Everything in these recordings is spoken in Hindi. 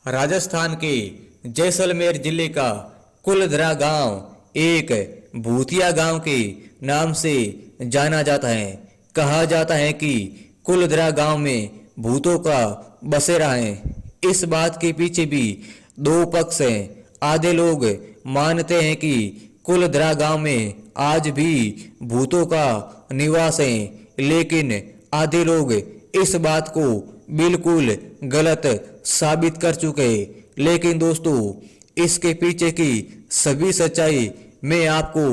राजस्थान के जैसलमेर जिले का कुलधरा गांव एक भूतिया गांव के नाम से जाना जाता है। कहा जाता है कि कुलधरा गांव में भूतों का बसेरा है। इस बात के पीछे भी दो पक्ष हैं। आधे लोग मानते हैं कि कुलधरा गांव में आज भी भूतों का निवास है, लेकिन आधे लोग इस बात को बिल्कुल गलत साबित कर चुके। लेकिन दोस्तों, इसके पीछे की सभी सच्चाई मैं आपको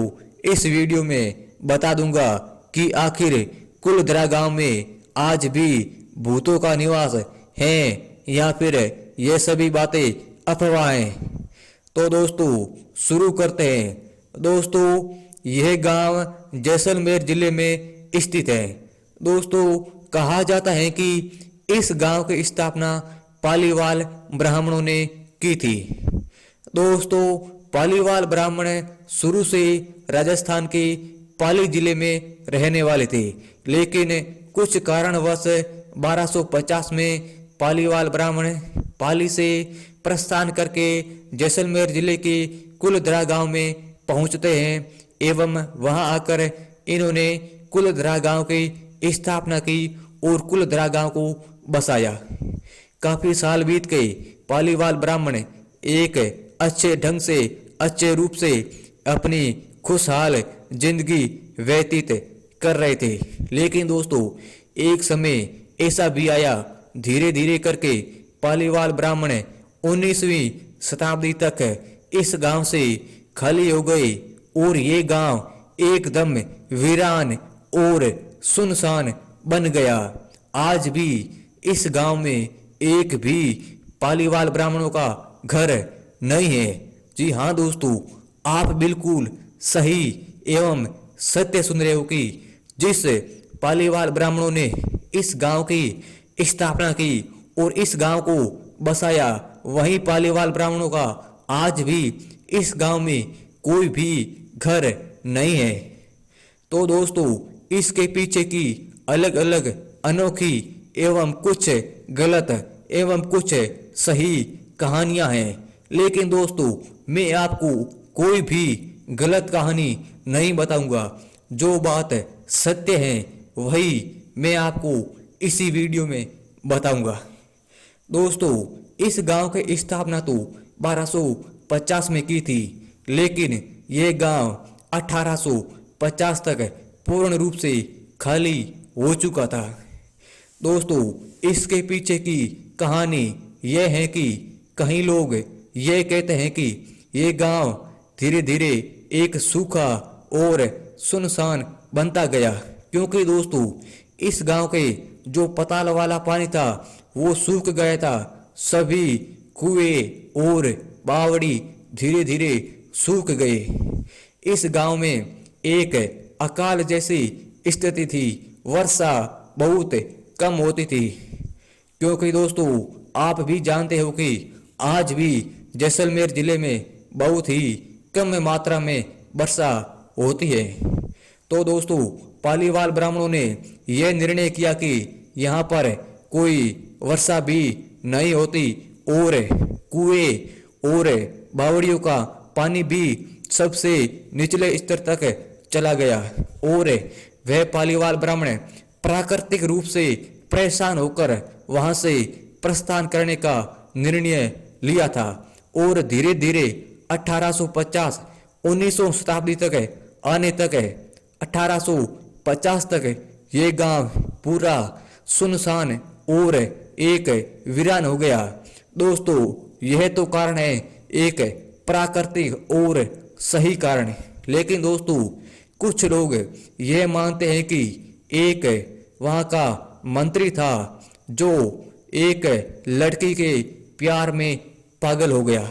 इस वीडियो में बता दूंगा कि आखिर कुलधरा गांव में आज भी भूतों का निवास है या फिर ये सभी बातें अफवाह हैं। तो दोस्तों शुरू करते हैं। दोस्तों, यह गांव जैसलमेर जिले में स्थित है। दोस्तों, कहा जाता है कि इस गांव की स्थापना पालीवाल ब्राह्मणों ने की थी। दोस्तों, पालीवाल ब्राह्मण शुरू से राजस्थान के पाली जिले में रहने वाले थे, लेकिन कुछ कारणवश 1250 में पालीवाल ब्राह्मण पाली से प्रस्थान करके जैसलमेर जिले के कुलधरा गांव में पहुंचते हैं एवं वहां आकर इन्होंने कुलधरा गांव की स्थापना की और कुलधरा गांव को बसाया। काफी साल बीत गए। पालीवाल ब्राह्मण एक अच्छे ढंग से, अच्छे रूप से अपनी खुशहाल जिंदगी व्यतीत कर रहे थे। लेकिन दोस्तों, एक समय ऐसा भी आया, धीरे धीरे करके पालीवाल ब्राह्मण 19वीं शताब्दी तक इस गांव से खाली हो गए और ये गांव एकदम वीरान और सुनसान बन गया। आज भी इस गांव में एक भी पालीवाल ब्राह्मणों का घर नहीं है। जी हाँ दोस्तों, आप बिल्कुल सही एवं सत्य सुन रहे हो कि जिस पालीवाल ब्राह्मणों ने इस गांव की स्थापना की और इस गांव को बसाया, वही पालीवाल ब्राह्मणों का आज भी इस गांव में कोई भी घर नहीं है। तो दोस्तों, इसके पीछे की अलग अलग अनोखी एवं कुछ गलत एवं कुछ सही कहानियां हैं। लेकिन दोस्तों, मैं आपको कोई भी गलत कहानी नहीं बताऊंगा। जो बात सत्य है वही मैं आपको इसी वीडियो में बताऊंगा। दोस्तों, इस गांव की स्थापना तो 1250 में की थी, लेकिन यह गांव 1850 तक पूर्ण रूप से खाली हो चुका था। दोस्तों, इसके पीछे की कहानी यह है कि कई लोग यह कहते हैं कि यह गांव धीरे धीरे एक सूखा और सुनसान बनता गया, क्योंकि दोस्तों इस गांव के जो पताल वाला पानी था वो सूख गया था। सभी कुएं और बावड़ी धीरे धीरे सूख गए। इस गांव में एक अकाल जैसी स्थिति थी। वर्षा बहुत कम होती थी, क्योंकि दोस्तों आप भी जानते हो कि आज भी जैसलमेर जिले में बहुत ही कम मात्रा में वर्षा होती है। तो दोस्तों, पालीवाल ब्राह्मणों ने यह निर्णय किया कि यहाँ पर कोई वर्षा भी नहीं होती और कुएं और बावड़ियों का पानी भी सबसे निचले स्तर तक चला गया और वह पालीवाल ब्राह्मण प्राकृतिक रूप से परेशान होकर वहां से प्रस्थान करने का निर्णय लिया था और धीरे धीरे 1850 19वीं शताब्दी तक आने तक 1850 तक ये गांव पूरा सुनसान और एक वीरान हो गया। दोस्तों, यह तो कारण है एक प्राकृतिक और सही कारण। लेकिन दोस्तों, कुछ लोग यह मानते हैं कि एक वहां का मंत्री था जो एक लड़की के प्यार में पागल हो गया।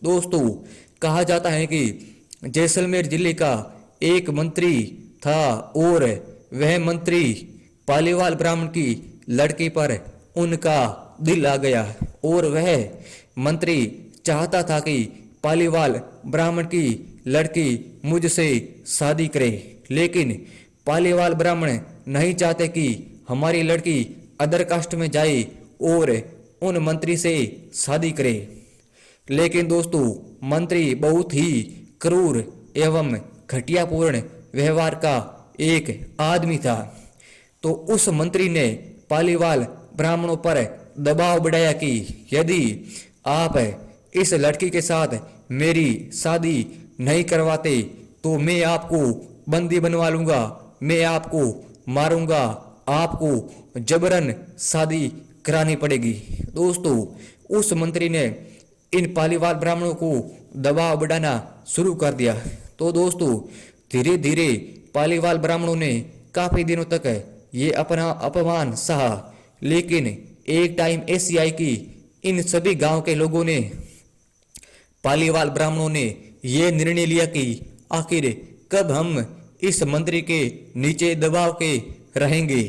दोस्तों, कहा जाता है कि जैसलमेर जिले का एक मंत्री था और वह मंत्री पालीवाल ब्राह्मण की लड़की पर उनका दिल आ गया और वह मंत्री चाहता था कि पालीवाल ब्राह्मण की लड़की मुझसे शादी करे। लेकिन पालीवाल ब्राह्मण नहीं चाहते कि हमारी लड़की अदर कास्ट में जाए और उन मंत्री से शादी करे। लेकिन दोस्तों मंत्री बहुत ही क्रूर एवं घटियापूर्ण व्यवहार का एक आदमी था। तो उस मंत्री ने पालीवाल ब्राह्मणों पर दबाव बढ़ाया कि यदि आप इस लड़की के साथ मेरी शादी नहीं करवाते तो मैं आपको बंदी बनवा लूंगा, मैं आपको मारूंगा, आपको जबरन शादी करानी पड़ेगी। दोस्तों उस मंत्री ने इन पालीवाल ब्राह्मणों को दबाव बढ़ाना शुरू कर दिया। तो दोस्तों धीरे धीरे पालीवाल ब्राह्मणों ने काफी दिनों तक ये अपना अपमान सहा। लेकिन एक टाइम ऐसी आई कि इन सभी गांव के लोगों ने, पालीवाल ब्राह्मणों ने ये निर्णय लिया कि आखिर कब हम इस मंत्री के नीचे दबाव के रहेंगे।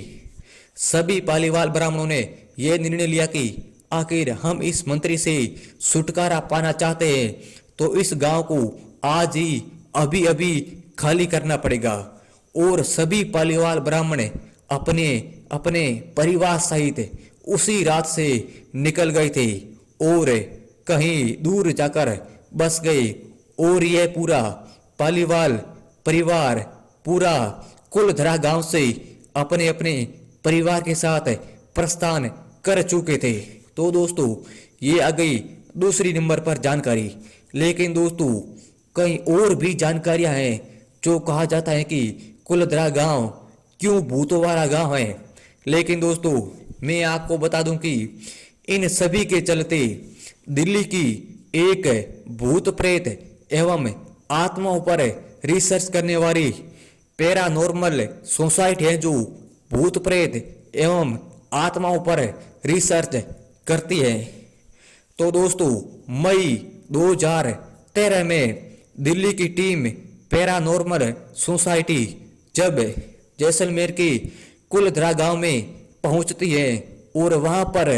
सभी पालीवाल ब्राह्मणों ने यह निर्णय लिया कि आखिर हम इस मंत्री से छुटकारा पाना चाहते हैं तो इस गांव को आज ही अभी अभी खाली करना पड़ेगा। और सभी पालीवाल ब्राह्मण अपने अपने परिवार सहित उसी रात से निकल गए थे और कहीं दूर जाकर बस गए। और यह पूरा पालीवाल परिवार पूरा कुलधरा गांव से अपने अपने परिवार के साथ प्रस्थान कर चुके थे। तो दोस्तों ये आ गई दूसरी नंबर पर जानकारी। लेकिन दोस्तों कई और भी जानकारियां हैं जो कहा जाता है कि कुलधरा गांव क्यों भूतों वाला गांव है। लेकिन दोस्तों मैं आपको बता दूं कि इन सभी के चलते दिल्ली की एक भूत प्रेत एवं आत्माओं पर रिसर्च करने वाली पैरानॉर्मल सोसाइटी है जो भूत प्रेत एवं आत्माओं पर रिसर्च करती है। तो दोस्तों मई 2013 में दिल्ली की टीम पैरानॉर्मल सोसाइटी जब जैसलमेर के कुलधरा गांव में पहुंचती है और वहां पर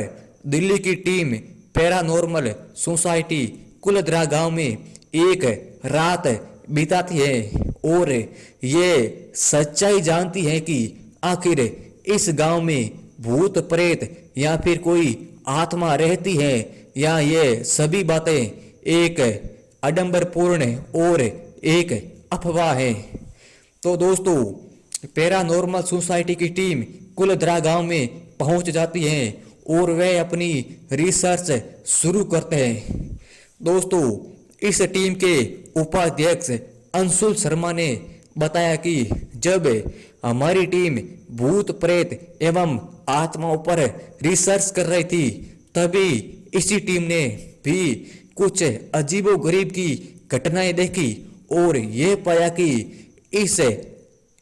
दिल्ली की टीम पैरानॉर्मल सोसाइटी कुलधरा गांव में एक रात बिताती है और ये सच्चाई जानती है कि आखिर इस गांव में भूत प्रेत या फिर कोई आत्मा रहती है या ये सभी बातें एक आडंबरपूर्ण और एक अफवाह है। तो दोस्तों पैरानॉर्मल सोसाइटी की टीम कुलधरा गांव में पहुंच जाती है और वे अपनी रिसर्च शुरू करते हैं। दोस्तों इस टीम के उपाध्यक्ष अंशुल शर्मा ने बताया कि जब हमारी टीम भूत प्रेत एवं आत्माओं पर रिसर्च कर रही थी तभी इसी टीम ने भी कुछ अजीबोगरीब की घटनाएं देखी और ये पाया कि इस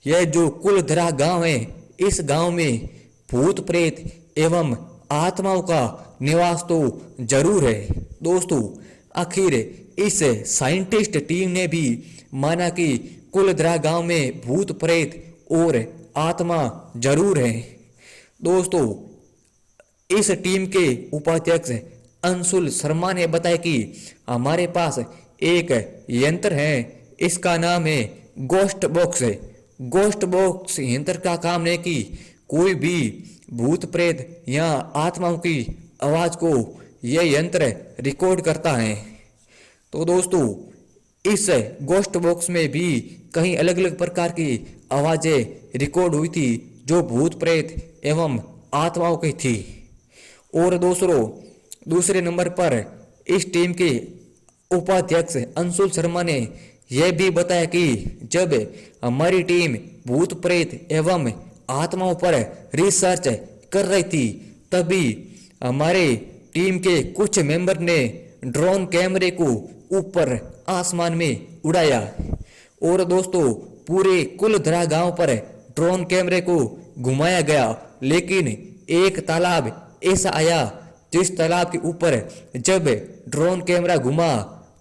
यह जो कुलधरा गांव है इस गांव में भूत प्रेत एवं आत्माओं का निवास तो जरूर है। दोस्तों आखिर इस साइंटिस्ट टीम ने भी माना कि कुलधरा गांव में भूत प्रेत और आत्मा जरूर है। दोस्तों इस टीम के उपाध्यक्ष अंशुल शर्मा ने बताया कि हमारे पास एक यंत्र है, इसका नाम है गोस्ट बॉक्स। गोस्ट बॉक्स यंत्र का काम है कि कोई भी भूत प्रेत या आत्माओं की आवाज को यह यंत्र रिकॉर्ड करता है। तो दोस्तों इस गोस्ट बॉक्स में भी कई अलग अलग प्रकार की आवाजें रिकॉर्ड हुई थी जो भूत प्रेत एवं आत्माओं की थी। और दूसरे नंबर पर इस टीम के उपाध्यक्ष अंशुल शर्मा ने यह भी बताया कि जब हमारी टीम भूत प्रेत एवं आत्माओं पर रिसर्च कर रही थी तभी हमारे टीम के कुछ मेंबर ने ड्रोन कैमरे को ऊपर आसमान में उड़ाया। और दोस्तों पूरे कुलधरा गांव पर ड्रोन कैमरे को घुमाया गया, लेकिन एक तालाब ऐसा आया जिस तालाब के ऊपर जब ड्रोन कैमरा घुमा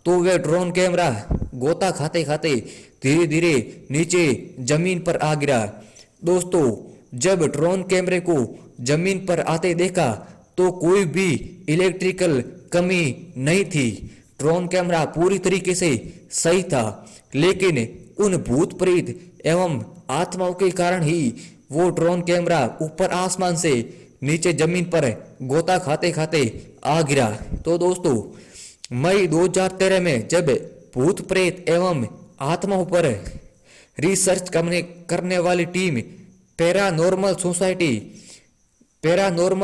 तो वह ड्रोन कैमरा गोता खाते खाते धीरे धीरे नीचे जमीन पर आ गिरा। दोस्तों जब ड्रोन कैमरे को जमीन पर आते देखा तो कोई भी इलेक्ट्रिकल कमी नहीं थी। ड्रोन कैमरा पूरी तरीके से सही था, लेकिन उन भूत प्रेत एवं आत्माओं के कारण ही वो ड्रोन कैमरा ऊपर आसमान से नीचे जमीन पर गोता खाते खाते आ गिरा। तो दोस्तों, मई 2013 में जब भूत प्रेत एवं आत्माओं पर रिसर्च करने वाली टीम पैरानॉर्मल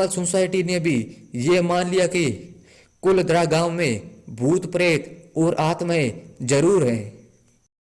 सोसाइटी ने भी ये मान लिया कि कुलधरा गांव में भूत प्रेत और आत्माएं जरूर हैं।